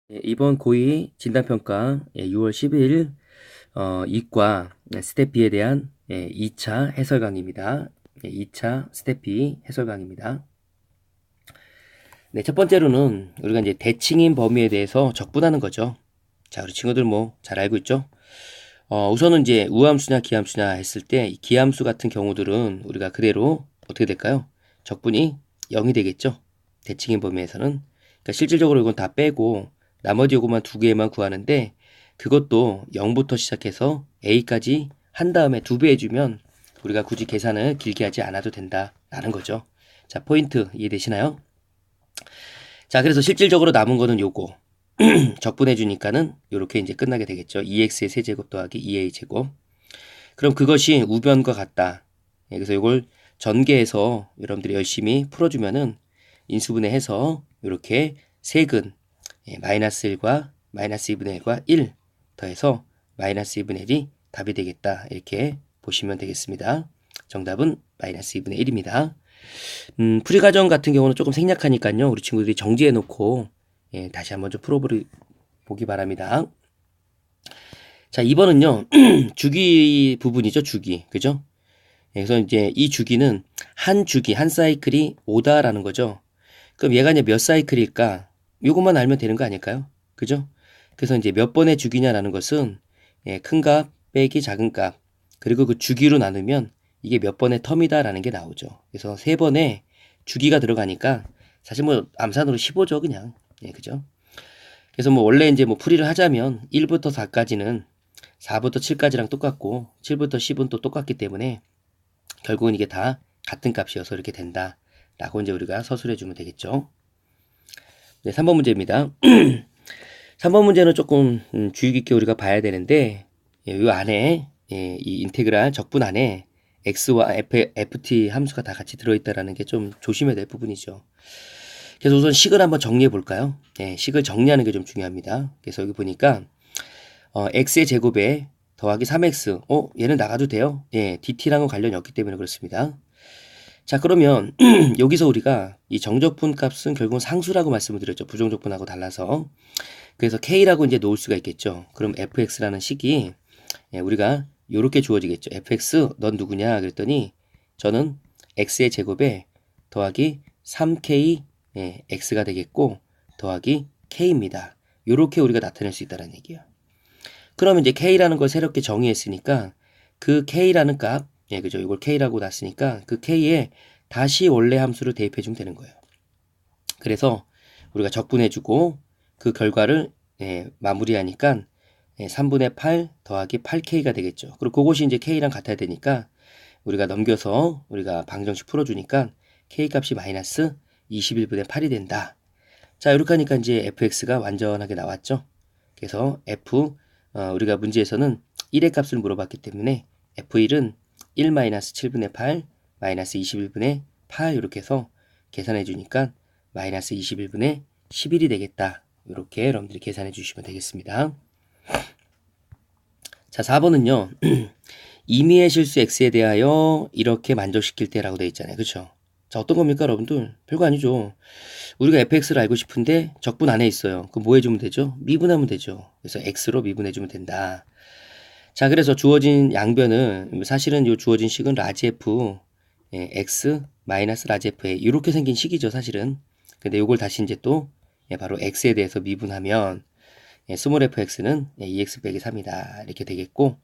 이번 고2 진단평가 6월 10일 이과 스텝 B에 대한 2차 해설 강의입니다. 2차 스텝 B 해설 강의입니다. 네, 첫 번째로는 우리가 이제 대칭인 범위에 대해서 적분하는 거죠. 자, 우리 친구들 뭐 잘 알고 있죠? 우선은 이제 우함수냐 기함수냐 했을 때 이 기함수 같은 경우들은 우리가 그대로 어떻게 될까요? 적분이 0이 되겠죠. 대칭인 범위에서는. 그러니까 실질적으로 이건 다 빼고 나머지 요거만 두 개만 구하는데 그것도 0부터 시작해서 a까지 한 다음에 2배 해주면 우리가 굳이 계산을 길게 하지 않아도 된다라는 거죠. 자, 포인트 이해되시나요? 자, 그래서 실질적으로 남은 거는 요거 적분해 주니까는 요렇게 이제 끝나게 되겠죠. 2x의 세제곱 더하기 2a 제곱. 그럼 그것이 우변과 같다. 그래서 요걸 전개해서 여러분들이 열심히 풀어주면은 인수분해해서 요렇게 세근 마이너스 1과 마이너스 2분의 1과 1 더해서 마이너스 2분의 1이 답이 되겠다. 이렇게 보시면 되겠습니다. 정답은 마이너스 2분의 1입니다. 풀이 과정 같은 경우는 조금 생략하니까요. 우리 친구들이 정지해 놓고 다시 한번 좀 풀어보기 바랍니다. 자, 2번은요. 주기 부분이죠. 주기. 그죠? 그래서 이제 이 주기는 한 주기, 한 사이클이 5다라는 거죠. 그럼 얘가 이제 몇 사이클일까? 요것만 알면 되는 거 아닐까요? 그죠? 그래서 이제 몇 번의 주기냐라는 것은 큰 값 빼기 작은 값 그리고 그 주기로 나누면 이게 몇 번의 텀이다라는 게 나오죠. 그래서 3번의 주기가 들어가니까 사실 뭐 암산으로 15죠 그냥. 그죠? 그래서 뭐 원래 이제 뭐 풀이를 하자면 1부터 4까지는 4부터 7까지랑 똑같고 7부터 10은 또 똑같기 때문에 결국은 이게 다 같은 값이어서 이렇게 된다. 라고 이제 우리가 서술해 주면 되겠죠. 네, 3번 문제입니다. 3번 문제는 조금 주의 깊게 우리가 봐야 되는데 이 안에 이 인테그랄 적분 안에 x와 ft 함수가 다 같이 들어있다는 게 좀 조심해야 될 부분이죠. 그래서 우선 식을 한번 정리해 볼까요? 식을 정리하는 게 좀 중요합니다. 그래서 여기 보니까 x의 제곱에 더하기 3x 얘는 나가도 돼요? dt랑은 관련이 없기 때문에 그렇습니다. 자, 그러면 여기서 우리가 이 정적분 값은 결국은 상수라고 말씀을 드렸죠. 부정적분하고 달라서. 그래서 k라고 이제 놓을 수가 있겠죠. 그럼 fx라는 식이 우리가 이렇게 주어지겠죠. fx 넌 누구냐 그랬더니 저는 x의 제곱에 더하기 3k x가 되겠고 더하기 k입니다. 이렇게 우리가 나타낼 수 있다는 얘기예요. 그러면 이제 k라는 걸 새롭게 정의했으니까 그 k라는 값 그죠? 이걸 k라고 놨으니까 그 k에 다시 원래 함수를 대입해 주면 되는 거예요. 그래서 우리가 적분해 주고 그 결과를 마무리하니까 3분의 8 더하기 8k가 되겠죠. 그리고 그것이 이제 k랑 같아야 되니까 우리가 넘겨서 우리가 방정식 풀어주니까 k 값이 마이너스 21분의 8이 된다. 자, 이렇게 하니까 이제 fx가 완전하게 나왔죠. 그래서 우리가 문제에서는 1의 값을 물어봤기 때문에 f1은 1 마이너스 7분의 8 마이너스 21분의 8 이렇게 해서 계산해 주니까 마이너스 21분의 11이 되겠다. 이렇게 여러분들이 계산해 주시면 되겠습니다. 자, 4번은요. 임의의 실수 x에 대하여 이렇게 만족시킬 때라고 되어 있잖아요. 그렇죠? 자, 어떤 겁니까, 여러분들? 별거 아니죠. 우리가 fx를 알고 싶은데 적분 안에 있어요. 그럼 뭐 해주면 되죠? 미분하면 되죠. 그래서 x로 미분해주면 된다. 자, 그래서 주어진 양변은 사실은 이 주어진 식은 라지 f x 마이너스 라지 f a 이렇게 생긴 식이죠, 사실은. 근데 이걸 다시 이제 또 바로 x에 대해서 미분하면 스몰 fx는 2x 빼기 3이다 이렇게 되겠고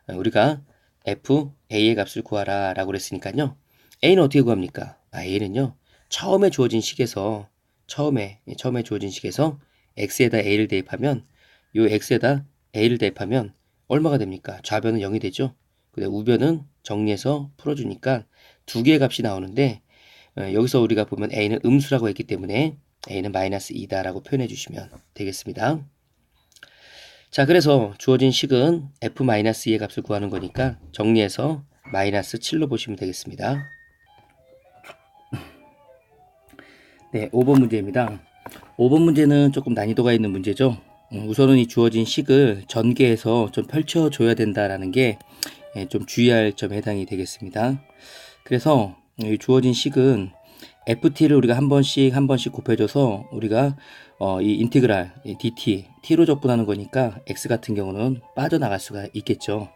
우리가 f a의 값을 구하라 라고 그랬으니까요. a는 어떻게 구합니까? a는요 처음에 주어진 식에서 처음에 주어진 식에서 x에다 a를 대입하면 요 x에다 a를 대입하면 얼마가 됩니까? 좌변은 0이 되죠. 근데 우변은 정리해서 풀어주니까 두 개의 값이 나오는데 여기서 우리가 보면 a는 음수라고 했기 때문에 a는 마이너스 2다 라고 표현해 주시면 되겠습니다. 자, 그래서 주어진 식은 f-2의 값을 구하는 거니까 정리해서 마이너스 7로 보시면 되겠습니다. 네, 5번 문제입니다. 5번 문제는 조금 난이도가 있는 문제죠. 우선은 이 주어진 식을 전개해서 좀 펼쳐줘야 된다라는 게 좀 주의할 점에 해당이 되겠습니다. 그래서 이 주어진 식은 ft를 우리가 한 번씩 곱해줘서 우리가 이 인티그랄 dt t로 적분하는 거니까 x 같은 경우는 빠져나갈 수가 있겠죠.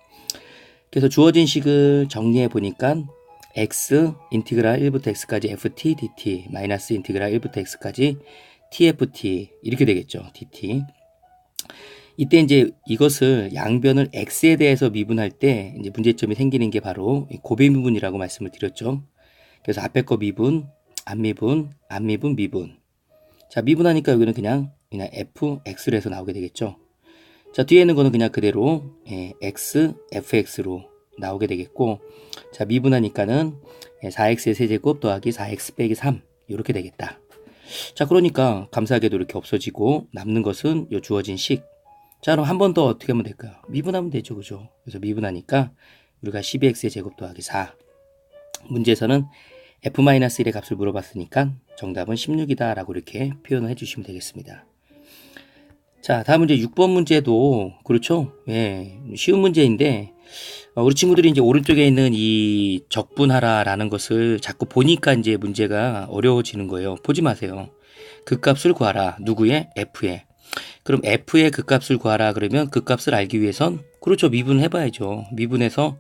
그래서 주어진 식을 정리해 보니까 x 인티그랄 1부터 x까지 ft dt 마이너스 인티그랄 1부터 x까지 tft 이렇게 되겠죠. dt. 이때 이제 이것을 양변을 x에 대해서 미분할 때 이제 문제점이 생기는 게 바로 고배 미분이라고 말씀을 드렸죠. 그래서 앞에 거 미분, 앞미분, 앞미분, 미분. 자, 미분하니까 여기는 그냥 fx로 해서 나오게 되겠죠. 자, 뒤에 있는 거는 그냥 그대로 x, fx로 나오게 되겠고, 자, 미분하니까는 4x의 세제곱 더하기 4x 빼기 3 이렇게 되겠다. 자, 그러니까 감사하게도 이렇게 없어지고 남는 것은 요 주어진 식. 자, 그럼 한 번 더 어떻게 하면 될까요? 미분하면 되죠, 그죠? 그래서 미분하니까 우리가 12x의 제곱 더하기 4. 문제에서는 f-1의 값을 물어봤으니까 정답은 16이다 라고 이렇게 표현을 해주시면 되겠습니다. 자, 다음 문제 6번 문제도 그렇죠? 예, 쉬운 문제인데 우리 친구들이 이제 오른쪽에 있는 이 적분하라 라는 것을 자꾸 보니까 이제 문제가 어려워지는 거예요. 보지 마세요. 극값을 구하라. 누구의? f의. 그럼 f의 극값을 구하라 그러면 극값을 알기 위해선 그렇죠. 미분을 해봐야죠. 미분해서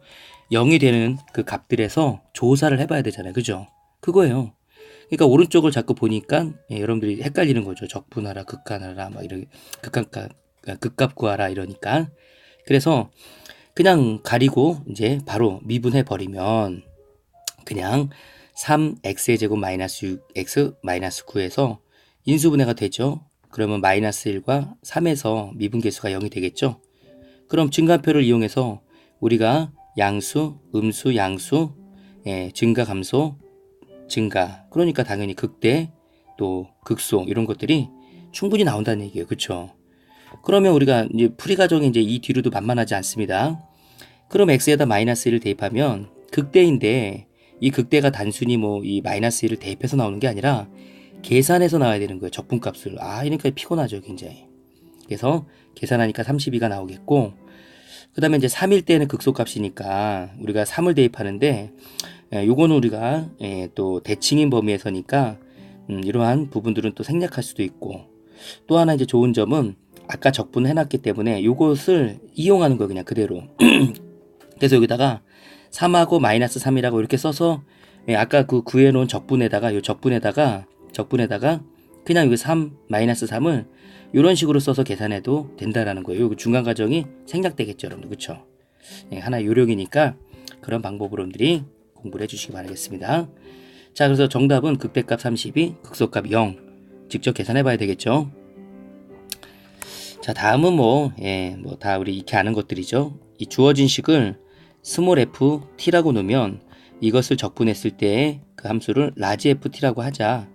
0이 되는 그 값들에서 조사를 해봐야 되잖아요. 그죠? 그거예요. 그러니까 오른쪽을 자꾸 보니까 여러분들이 헷갈리는 거죠. 적분하라, 극한하라, 막 이런 극값 구하라 이러니까. 그래서 그냥 가리고 이제 바로 미분해 버리면 그냥 3x의 제곱 마이너스 6x 마이너스 9에서 인수분해가 되죠. 그러면 마이너스 1과 3에서 미분계수가 0이 되겠죠. 그럼 증가표를 이용해서 우리가 양수, 음수, 양수, 증가, 감소, 증가. 그러니까 당연히 극대, 또 극소 이런 것들이 충분히 나온다는 얘기예요. 그렇죠? 그러면 우리가 이제 풀이 과정이 이제 이 뒤로도 만만하지 않습니다. 그럼 x에다 마이너스 1을 대입하면 극대인데 이 극대가 단순히 뭐 이 마이너스 1을 대입해서 나오는 게 아니라 계산해서 나와야 되는 거예요. 적분값을. 이러니까 피곤하죠, 굉장히. 그래서 계산하니까 32가 나오겠고, 그 다음에 이제 3일 때는 극소값이니까 우리가 3을 대입하는데, 요거는 우리가 또 대칭인 범위에서니까 이러한 부분들은 또 생략할 수도 있고, 또 하나 이제 좋은 점은 아까 적분을 해놨기 때문에 요것을 이용하는 거예요, 그냥 그대로. 그래서 여기다가 3하고 마이너스 3이라고 이렇게 써서 아까 그 구해놓은 적분에다가 요 적분에다가 그냥 여기 3 마이너스 3을 이런 식으로 써서 계산해도 된다라는 거예요. 요 중간 과정이 생략되겠죠, 여러분들. 그렇죠? 하나의 요령이니까 그런 방법으로 여러분들이 공부를 해주시기 바라겠습니다. 자, 그래서 정답은 극대값 32, 극소값 0 직접 계산해 봐야 되겠죠. 자, 다음은 뭐 다 우리 익히 아는 것들이죠. 이 주어진 식을 스몰 f t라고 놓으면 이것을 적분했을 때 그 함수를 라지 ft라고 하자.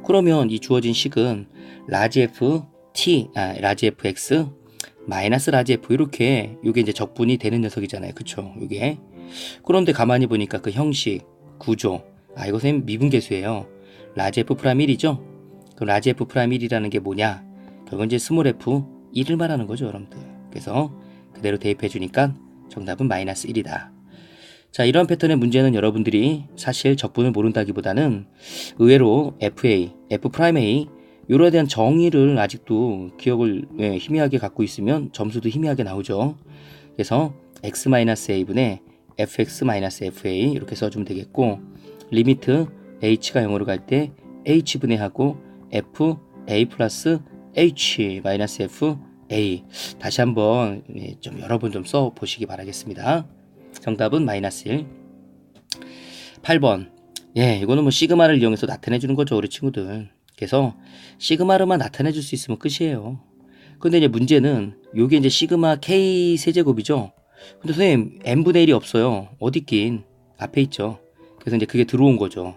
그러면 이 주어진 식은 라지 fx 마이너스 라지 f 이렇게 요게 이제 적분이 되는 녀석이잖아요. 그쵸? 요게. 그런데 가만히 보니까 그 형식, 구조, 이것은 미분계수예요. 라지 f 프라임 1이죠? 그럼 라지 f 프라임 1이라는 게 뭐냐? 결국은 이제 스몰 f 1을 말하는 거죠, 여러분들. 그래서 그대로 대입해 주니까 정답은 마이너스 1이다. 자, 이런 패턴의 문제는 여러분들이 사실 적분을 모른다기보다는 의외로 F'A 요로에 대한 정의를 아직도 기억을 희미하게 갖고 있으면 점수도 희미하게 나오죠. 그래서 X-A분의 Fx-FA 이렇게 써주면 되겠고, 리미트 H가 0으로 갈 때 H분의 하고 FA 플러스 H 마이너스 FA 다시 한번 좀 여러 번 좀 써보시기 바라겠습니다. 정답은 마이너스 1. 8번. 이거는 뭐 시그마를 이용해서 나타내 주는 거죠, 우리 친구들. 그래서 시그마로만 나타내 줄 수 있으면 끝이에요. 근데 이제 문제는 요게 이제 시그마 K 세제곱이죠. 근데 선생님 n분의 1이 없어요. 어디 있긴 앞에 있죠. 그래서 이제 그게 들어온 거죠.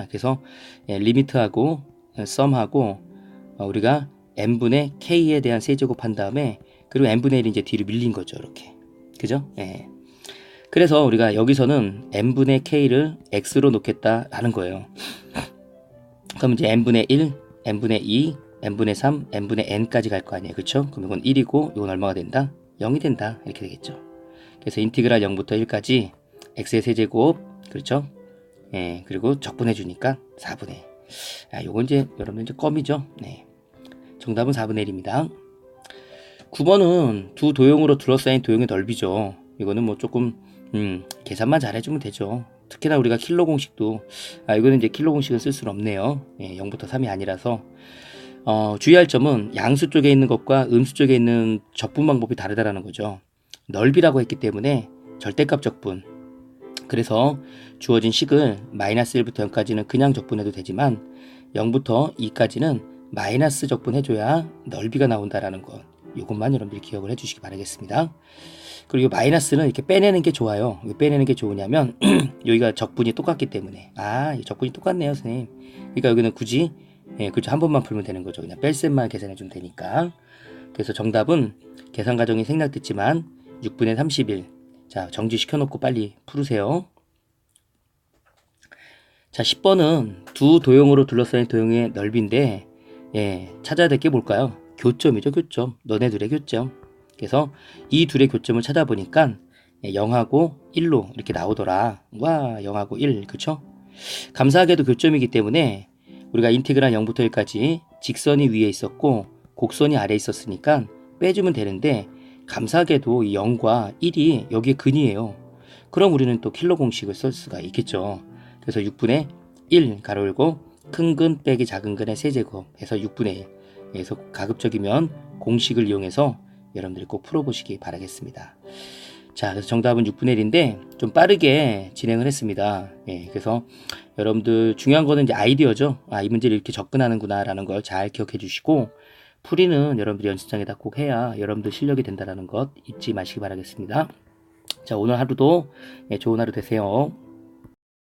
그래서 리미트하고 썸하고 우리가 n분의 K에 대한 세제곱 한 다음에 그리고 n분의 1이 이제 뒤로 밀린 거죠, 이렇게. 그죠? 그래서 우리가 여기서는 n분의 k를 x로 놓겠다라는 거예요. 그럼 이제 n분의 1, n분의 2, n분의 3, n분의 n까지 갈 거 아니에요. 그렇죠? 그럼 이건 1이고 이건 얼마가 된다? 0이 된다. 이렇게 되겠죠. 그래서 인티그랄 0부터 1까지 x의 세제곱, 그렇죠? 예, 그리고 적분해 주니까 4분의 1. 요건 이제 여러분들 이제 껌이죠. 네. 정답은 4분의 1입니다. 9번은 두 도형으로 둘러싸인 도형의 넓이죠. 이거는 뭐 조금 계산만 잘해주면 되죠. 특히나 우리가 킬로 공식도 이거는 이제 킬로 공식은 쓸 수는 없네요. 예, 0부터 3이 아니라서 주의할 점은 양수 쪽에 있는 것과 음수 쪽에 있는 적분 방법이 다르다라는 거죠. 넓이라고 했기 때문에 절대값 적분. 그래서 주어진 식을 마이너스 1부터 0까지는 그냥 적분해도 되지만 0부터 2까지는 마이너스 적분해줘야 넓이가 나온다라는 것. 이것만 여러분들이 기억을 해주시기 바라겠습니다. 그리고 마이너스는 이렇게 빼내는 게 좋아요. 왜 빼내는 게 좋으냐면 여기가 적분이 똑같기 때문에 이 적분이 똑같네요 선생님. 그러니까 여기는 굳이 그렇죠. 한 번만 풀면 되는 거죠. 그냥 뺄셈만 계산해주면 되니까. 그래서 정답은 계산 과정이 생략됐지만 6분의 31. 자, 정지시켜놓고 빨리 풀으세요. 자, 10번은 두 도형으로 둘러싸인 도형의 넓이인데 찾아야 될 게 뭘까요? 교점이죠. 교점. 너네들의 교점. 그래서 이 둘의 교점을 찾아보니까 0하고 1로 이렇게 나오더라. 와, 0하고 1. 그쵸? 감사하게도 교점이기 때문에 우리가 인테그랄 0부터 1까지 직선이 위에 있었고 곡선이 아래에 있었으니까 빼주면 되는데 감사하게도 이 0과 1이 여기에 근이에요. 그럼 우리는 또 킬로 공식을 쓸 수가 있겠죠. 그래서 6분의 1 가로 열고 큰 근 빼기 작은 근의 세제곱 해서 6분의 1. 그래서 가급적이면 공식을 이용해서 여러분들이 꼭 풀어보시기 바라겠습니다. 자, 그래서 정답은 6분의 1인데 좀 빠르게 진행을 했습니다. 그래서 여러분들 중요한 거는 이제 아이디어죠. 이 문제를 이렇게 접근하는구나 라는 걸 잘 기억해 주시고 풀이는 여러분들이 연습장에다 꼭 해야 여러분들 실력이 된다는 것 잊지 마시기 바라겠습니다. 자, 오늘 하루도 좋은 하루 되세요.